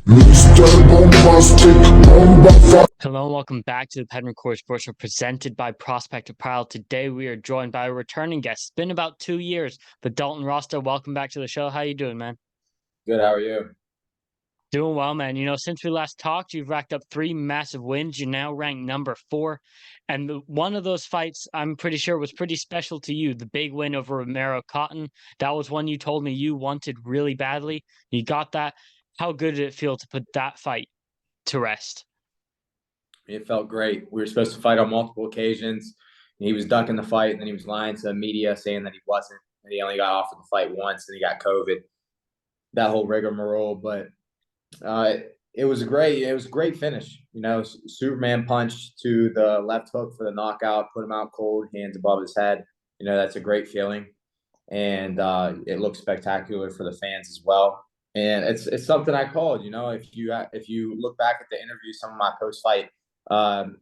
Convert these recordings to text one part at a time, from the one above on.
Hello and welcome back to the Pen Record Sports Show presented by Prospect Apparel. Today we are joined by a returning guest. It's been about 2 years, but Dalton Rosta, welcome back to the show. How you doing, man? Good. How are you? Doing well, man. Since we last talked, you've racked up 3 massive wins. You're now ranked number 4. And one of those fights, I'm pretty sure, was pretty special to you. The big win over Romero Cotton. That was one you told me you wanted really badly. You got that. How good did it feel to put that fight to rest? It felt great. We were supposed to fight on multiple occasions. He was ducking the fight, and then he was lying to the media, saying that he wasn't. And he only got offered the fight once, and he got COVID. That whole rigmarole, but it was great. It was a great finish. Superman punch to the left hook for the knockout, put him out cold, hands above his head. That's a great feeling, and it looked spectacular for the fans as well. And it's something I called. If you look back at the interview, some of my post fight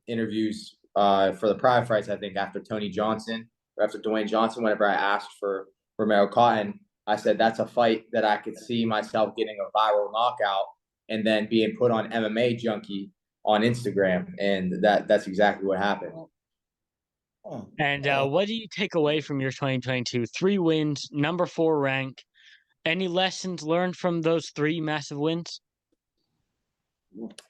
interviews for the prior fights, I think after Tony Johnson or after Dwayne Johnson, whenever I asked for Romero Cotton, I said that's a fight that I could see myself getting a viral knockout and then being put on MMA Junkie on Instagram, and that's exactly what happened. And what do you take away from your 2022? 3 wins, number 4 rank. Any lessons learned from those 3 massive wins?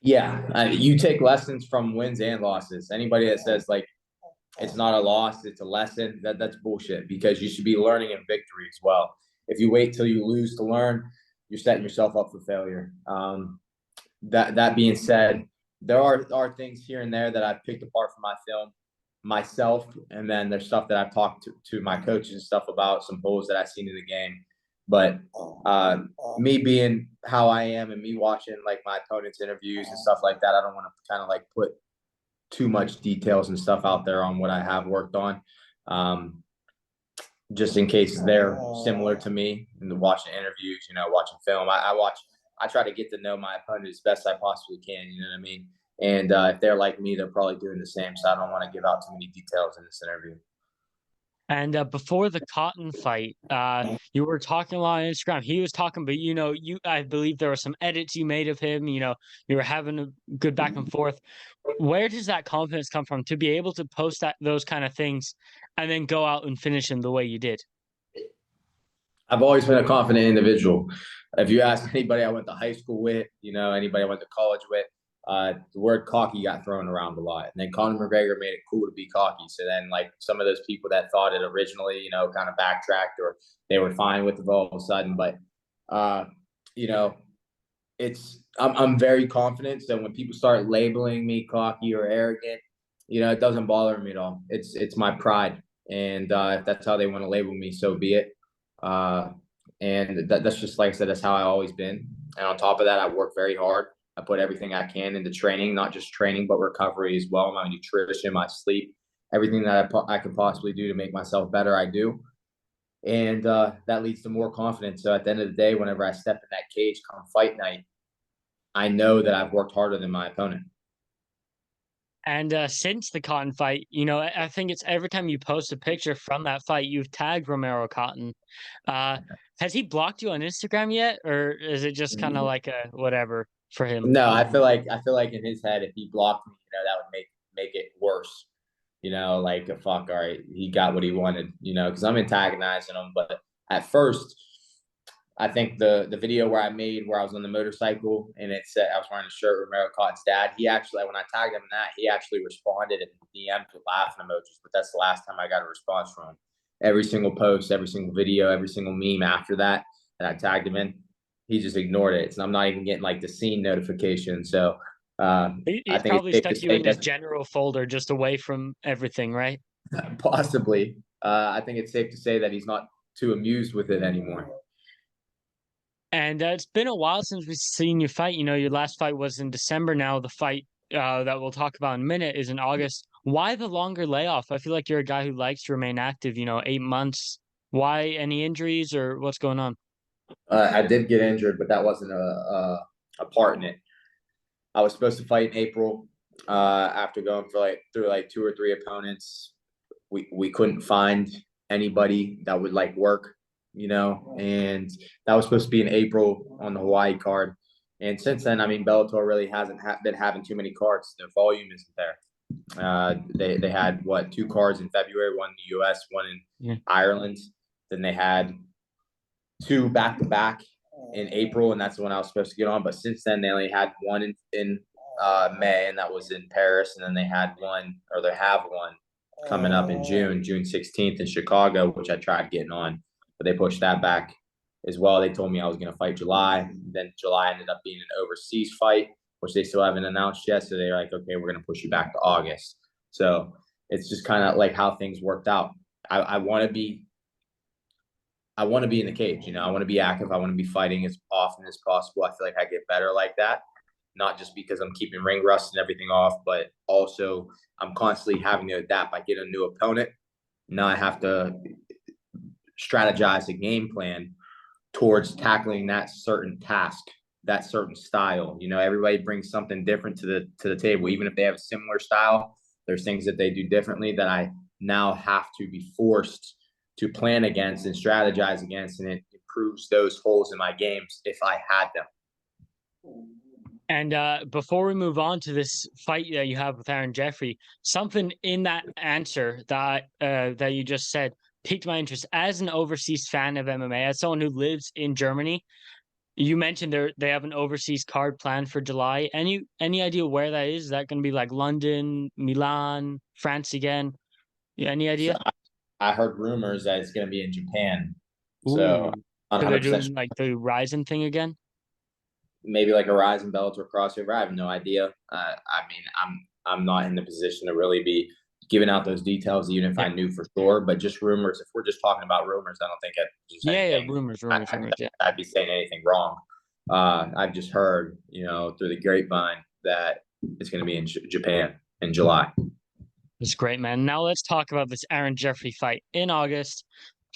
Yeah, you take lessons from wins and losses. Anybody that says like it's not a loss, it's a lesson, that's bullshit, because you should be learning in victory as well. If you wait till you lose to learn, you're setting yourself up for failure. That being said, there are things here and there that I've picked apart from my film myself, and then there's stuff that I've talked to my coaches and stuff about, some holes that I've seen in the game. But me being how I am and me watching like my opponent's interviews and stuff like that, I don't want to kind of like put too much details and stuff out there on what I have worked on, just in case they're similar to me and watching interviews, watching film. I try to get to know my opponent as best I possibly can. You know what I mean? And if they're like me, they're probably doing the same. So I don't want to give out too many details in this interview. And before the Cotton fight, you were talking a lot on Instagram. He was talking, but I believe there were some edits you made of him. You were having a good back and forth. Where does that confidence come from to be able to post those kind of things and then go out and finish them the way you did? I've always been a confident individual. If you ask anybody I went to high school with, anybody I went to college with, the word cocky got thrown around a lot. And then Conor McGregor made it cool to be cocky. So then, like, some of those people that thought it originally, kind of backtracked, or they were fine with it all of a sudden. But, I'm very confident. So when people start labeling me cocky or arrogant, it doesn't bother me at all. It's my pride. And if that's how they want to label me, so be it. And that's just, like I said, that's how I've always been. And on top of that, I work very hard. I put everything I can into training, not just training, but recovery as well. My nutrition, my sleep, everything that I could possibly do to make myself better, I do. And that leads to more confidence. So at the end of the day, whenever I step in that cage come fight night, I know that I've worked harder than my opponent. And since the Cotton fight, I think it's every time you post a picture from that fight, you've tagged Romero Cotton. Has he blocked you on Instagram yet, or is it just kind of like a whatever for him? No, I feel like in his head, if he blocked me, that would make it worse. Like, fuck, all right, he got what he wanted. Because I'm antagonizing him. But at first, I think the video where I was on the motorcycle and it said I was wearing a shirt Romero Cotton's dad. He actually, when I tagged him in that, he actually responded in DM with laughing emojis. But that's the last time I got a response from him. Every single post, every single video, every single meme after that I tagged him in, he just ignored it. So I'm not even getting like the scene notification. So He's I think probably it's safe stuck to you say in his general folder, just away from everything, right? possibly. I think it's safe to say that he's not too amused with it anymore. And it's been a while since we've seen you fight. Your last fight was in December. Now the fight that we'll talk about in a minute is in August. Why the longer layoff? I feel like you're a guy who likes to remain active, 8 months. Why? Any injuries or what's going on? I did get injured, but that wasn't a part in it. I was supposed to fight in April. After going through 2 or 3 opponents, we couldn't find anybody that would like work, and that was supposed to be in April on the Hawaii card. And since then, I mean, Bellator really hasn't been having too many cards. The volume isn't there. They had what, 2 cards in February, one in the U.S., one in Yeah. Ireland. Then they had 2 back to back in April, and that's the one I was supposed to get on. But since then, they only had one in May, and that was in Paris. And then they have one coming up in June 16th in Chicago, which I tried getting on, but they pushed that back as well. They told me I was going to fight July. Then July ended up being an overseas fight, which they still haven't announced yet. So they're like, okay, we're going to push you back to August. So it's just kind of like how things worked out. I want to be in the cage. I want to be active. I want to be fighting as often as possible. I feel like I get better like that, not just because I'm keeping ring rust and everything off, but also I'm constantly having to adapt. I get a new opponent. Now I have to strategize a game plan towards tackling that certain task, that certain style. Everybody brings something different to the table. Even if they have a similar style, there's things that they do differently that I now have to be forced to plan against and strategize against, and it improves those holes in my games if I had them. And before we move on to this fight that you have with Aaron Jeffery, something in that answer that you just said piqued my interest. As an overseas fan of MMA, as someone who lives in Germany, you mentioned they have an overseas card planned for July. Any idea where that is? Is that going to be like London, Milan, France again? Yeah, any So idea? I heard rumors that it's going to be in Japan. So Ooh, I'm so they're 100% sure. doing like the Ryzen thing again. Maybe like a Rise and Bellator crossover. I have no idea. I mean, I'm not in the position to really be giving out those details, even if Yeah, I knew for sure. But just rumors. If we're just talking about rumors, I don't think I'd just yeah. anything. Rumors. Yeah. I'd be saying anything wrong. I've just heard, through the grapevine that it's going to be in Japan in July. It's great, man. Now let's talk about this Aaron Jeffery fight in August.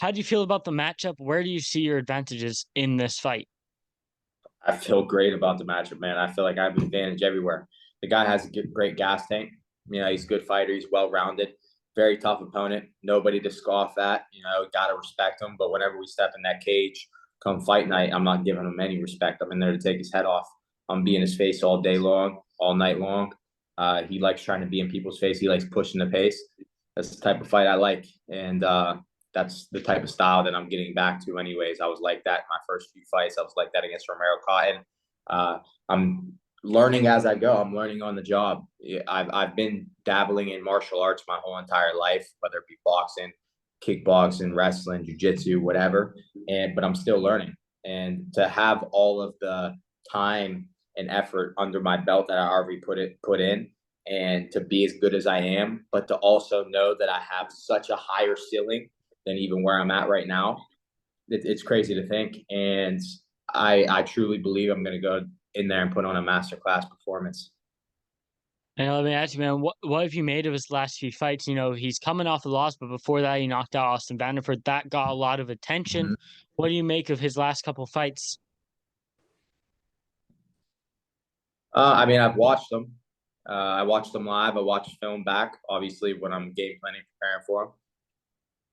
How do you feel about the matchup? Where do you see your advantages in this fight? I feel great about the matchup, man. I feel like I have an advantage everywhere. The guy has a great gas tank. He's a good fighter. He's well-rounded. Very tough opponent. Nobody to scoff at. Got to respect him. But whenever we step in that cage, come fight night, I'm not giving him any respect. I'm in there to take his head off. I'm being his face all day long, all night long. He likes trying to be in people's face. He likes pushing the pace. That's the type of fight I like. And that's the type of style that I'm getting back to anyways. I was like that in my first few fights. I was like that against Romero Cotton. I'm learning as I go. I'm learning on the job. I've been dabbling in martial arts my whole entire life, whether it be boxing, kickboxing, wrestling, jiu-jitsu, whatever. But I'm still learning. And to have all of the time and effort under my belt that I already put in, and to be as good as I am, but to also know that I have such a higher ceiling than even where I'm at right now. It's crazy to think. And I truly believe I'm going to go in there and put on a masterclass performance. And let me ask you, man, what have you made of his last few fights? He's coming off a loss, but before that, he knocked out Austin Vanderford. That got a lot of attention. Mm-hmm. What do you make of his last couple fights? I mean, I've watched them. I watched them live. I watched film back, obviously, when I'm game planning, preparing for him.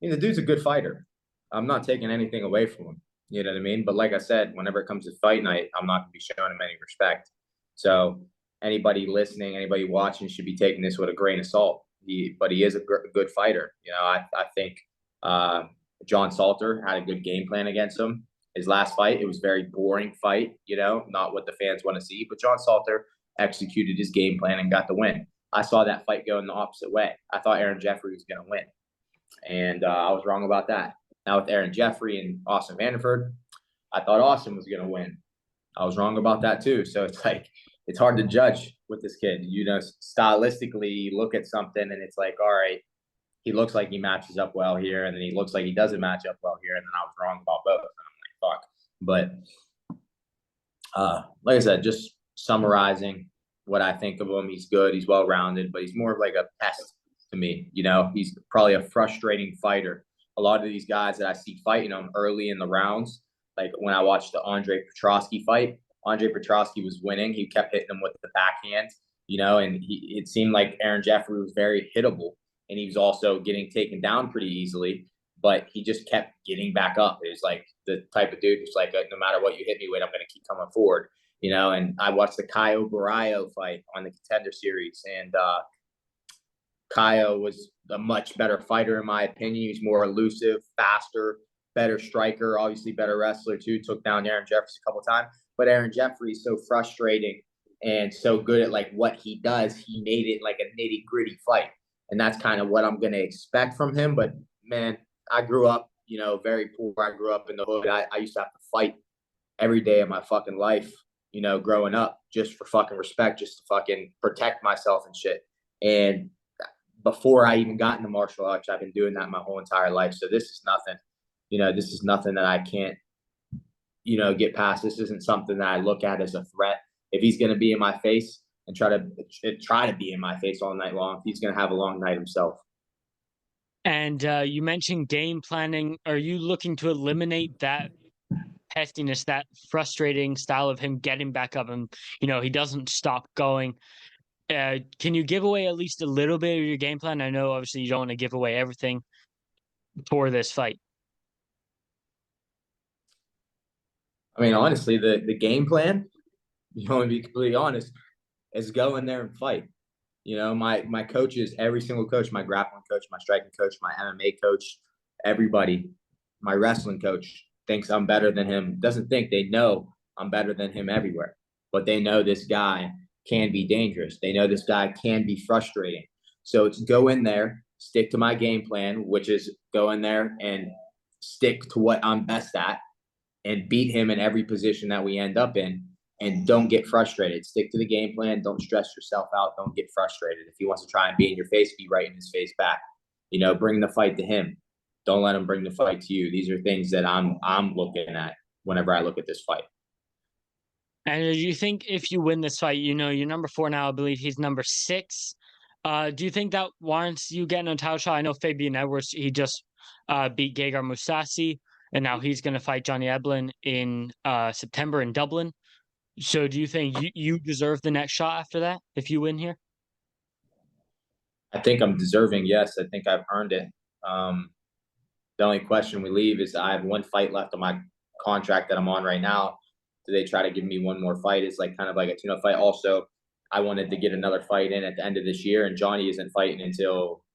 The dude's a good fighter. I'm not taking anything away from him. You know what I mean? But like I said, whenever it comes to fight night, I'm not going to be showing him any respect. So anybody listening, anybody watching should be taking this with a grain of salt. But he is a good fighter. I think John Salter had a good game plan against him. His last fight, it was a very boring fight, not what the fans want to see. But John Salter executed his game plan and got the win. I saw that fight go in the opposite way. I thought Aaron Jeffery was going to win. And I was wrong about that. Now with Aaron Jeffery and Austin Vanderford, I thought Austin was going to win. I was wrong about that too. So it's like, it's hard to judge with this kid. Stylistically, you look at something and it's like, all right, he looks like he matches up well here, and then he looks like he doesn't match up well here, and then I was wrong about both. And I'm like, fuck. But like I said, just summarizing what I think of him, he's good, he's well-rounded, but he's more of like a pest to me. He's probably a frustrating fighter. A lot of these guys that I see fighting him early in the rounds, like when I watched the Andre Petrosky fight, Andre Petrosky was winning. He kept hitting him with the backhand, and it seemed like Aaron Jeffery was very hittable, and he was also getting taken down pretty easily, but he just kept getting back up. It was like the type of dude who's like, no matter what you hit me with, I'm going to keep coming forward. and I watched the Caio Barrio fight on the Contender Series, and Caio was a much better fighter in my opinion. He was more elusive, faster, better striker, obviously better wrestler too. Took down Aaron Jeffery a couple of times, but Aaron Jeffery is so frustrating and so good at like what he does. He made it like a nitty gritty fight, and that's kind of what I'm going to expect from him. But man, I grew up, very poor. I grew up in the hood. I used to have to fight every day of my fucking life, growing up just for fucking respect, just to fucking protect myself and shit. And before I even got into martial arts, I've been doing that my whole entire life. So this is nothing, this is nothing that I can't, get past. This isn't something that I look at as a threat. If he's going to be in my face and try to be in my face all night long, he's going to have a long night himself. And you mentioned game planning. Are you looking to eliminate that pestiness, that frustrating style of him getting back up and, he doesn't stop going? Can you give away at least a little bit of your game plan? I know obviously you don't want to give away everything for this fight. I mean, honestly, the game plan, to be completely honest, is go in there and fight. My coaches, every single coach, my grappling coach, my striking coach, my MMA coach, everybody, my wrestling coach thinks I'm better than him. Doesn't think, they know I'm better than him everywhere. But they know this guy can be dangerous. They know this guy can be frustrating. So it's go in there, stick to my game plan, which is go in there and stick to what I'm best at and beat him in every position that we end up in. And don't get frustrated. Stick to the game plan. Don't stress yourself out. Don't get frustrated. If he wants to try and be in your face, be right in his face back. Bring the fight to him. Don't let him bring the fight to you. These are things that I'm looking at whenever I look at this fight. And do you think if you win this fight, you're number 4 now, I believe he's number 6. Do you think that warrants you getting a title shot? I know Fabian Edwards, he just beat Gegard Mousasi, and now he's going to fight Johnny Eblen in September in Dublin. So do you think you deserve the next shot after that if you win here? I think I'm deserving, yes. I think I've earned it. The only question we leave is I have one fight left on my contract that I'm on right now. Do they try to give me one more fight? It's like kind of like a tune-up fight. Also, I wanted to get another fight in at the end of this year, and Johnny isn't fighting until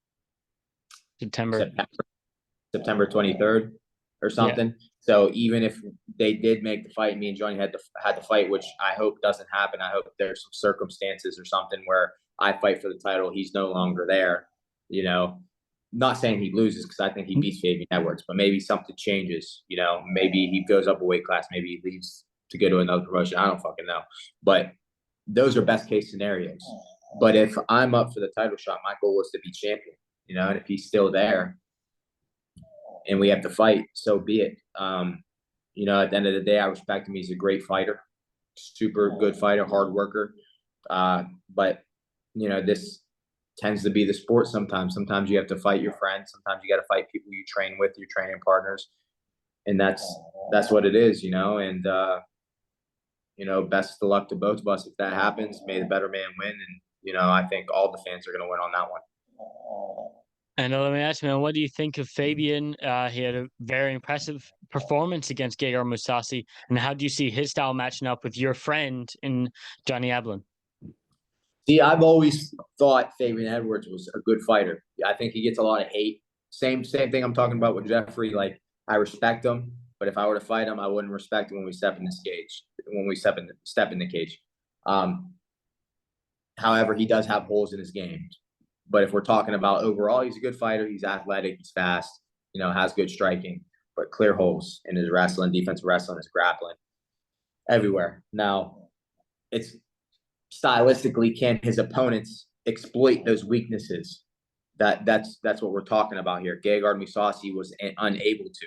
September 23rd or something. Yeah. So even if they did make the fight, me and Johnny had to fight, which I hope doesn't happen. I hope there's some circumstances or something where I fight for the title. He's no longer there. Not saying he loses because I think he beats Fabian Edwards, but maybe something changes. Maybe he goes up a weight class. Maybe he leaves to go to another promotion. I don't fucking know. But those are best case scenarios. But if I'm up for the title shot, my goal is to be champion. And if he's still there and we have to fight, so be it. At the end of the day, I respect him. He's a great fighter, super good fighter, hard worker. But this tends to be the sport sometimes. Sometimes you have to fight your friends. Sometimes you got to fight people you train with, your training partners. And that's what it is, And, best of luck to both of us. If that happens, may the better man win. And, I think all the fans are going to win on that one. And let me ask you, man, what do you think of Fabian? He had a very impressive performance against Gegard Mousasi. And how do you see his style matching up with your friend in Johnny Eblen? See, I've always thought Fabian Edwards was a good fighter. I think he gets a lot of hate. Same thing I'm talking about with Jeffrey. Like, I respect him, but if I were to fight him, I wouldn't respect him when we step in this cage. When we step in the cage. However, he does have holes in his game. But if we're talking about overall, he's a good fighter. He's athletic. He's fast. Has good striking, but clear holes in his wrestling, defensive wrestling, his grappling, everywhere. Now, it's stylistically, can his opponents exploit those weaknesses? That's what we're talking about here. Gegard Mousasi was unable to.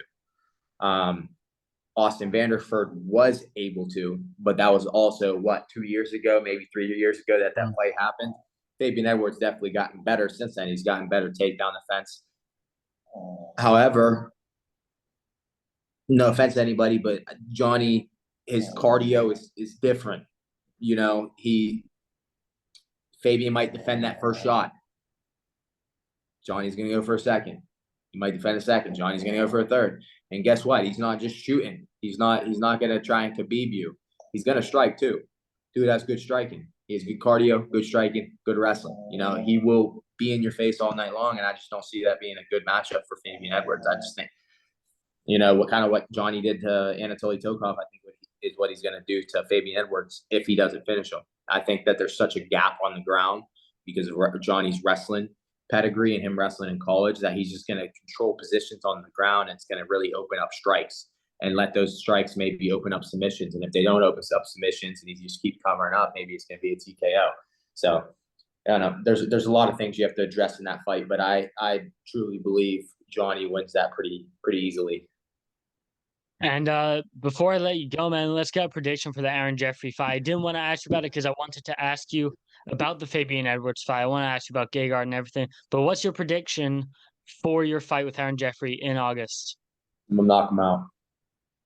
Austin Vanderford was able to, but that was also 2 years ago, maybe 3 years ago that fight happened. Fabian Edwards definitely gotten better since then. He's gotten better takedown defense. However, no offense to anybody, but Johnny, his cardio is different. Fabian might defend that first shot. Johnny's going to go for a second. He might defend a second. Johnny's going to go for a third. And guess what? He's not just shooting. He's not going to try and Khabib you. He's going to strike too. Dude has good striking. He has good cardio, good striking, good wrestling. You know, he will be in your face all night long, and I just don't see that being a good matchup for Fabian Edwards. I just think, you know, what Johnny did to Anatoly Tokov, I think is what he's going to do to Fabian Edwards if he doesn't finish him. I think that there's such a gap on the ground because of Johnny's wrestling pedigree and him wrestling in college that he's just going to control positions on the ground, and it's going to really open up strikes and let those strikes maybe open up submissions. And if they don't open up submissions and he just keep covering up, maybe it's going to be a TKO. So I don't know. There's a lot of things you have to address in that fight, but I truly believe Johnny wins that pretty easily. And before I let you go, man, let's get a prediction for the Aaron Jeffery fight. I didn't want to ask you about it because I wanted to ask you about the Fabian Edwards fight. I want to ask you about Gegard and everything. But what's your prediction for your fight with Aaron Jeffery in August? I'm going to knock him out.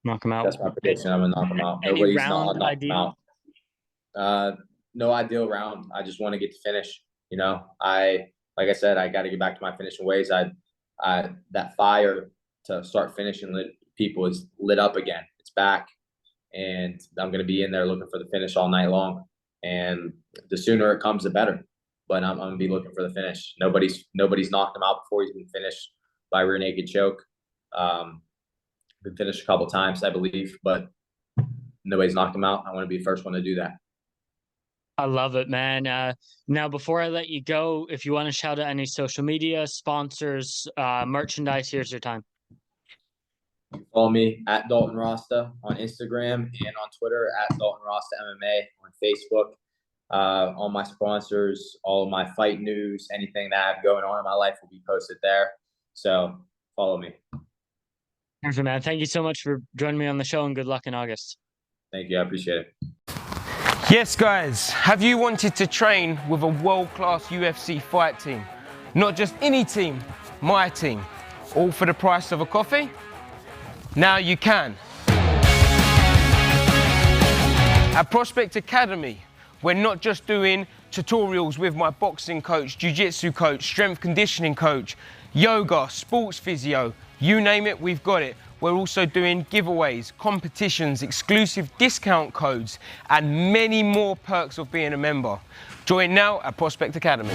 Knock him out. That's my prediction. I'm going to knock him out. Any round idea? No ideal round. I just want to get to finish. You know, like I said, I got to get back to my finishing ways. That fire to start finishing people is lit up again. It's back, and I'm going to be in there looking for the finish all night long. And the sooner it comes, the better. But I'm going to be looking for the finish. Nobody's knocked him out before he's been finished by rear naked choke. Been finished a couple times, I believe, but nobody's knocked him out. I want to be the first one to do that. I love it, man. Now, before I let you go, if you want to shout out any social media, sponsors, merchandise, here's your time. Follow me at Dalton Rosta on Instagram and on Twitter at Dalton Rosta MMA on Facebook. All my sponsors, all of my fight news, anything that I have going on in my life will be posted there. So follow me. Perfect, man. Thank you so much for joining me on the show, and good luck in August. Thank you. I appreciate it. Yes, guys. Have you wanted to train with a world-class UFC fight team? Not just any team, my team. All for the price of a coffee? Now you can. At Prospect Academy, we're not just doing tutorials with my boxing coach, jiu-jitsu coach, strength conditioning coach, yoga, sports physio, you name it, we've got it. We're also doing giveaways, competitions, exclusive discount codes, and many more perks of being a member. Join now at Prospect Academy.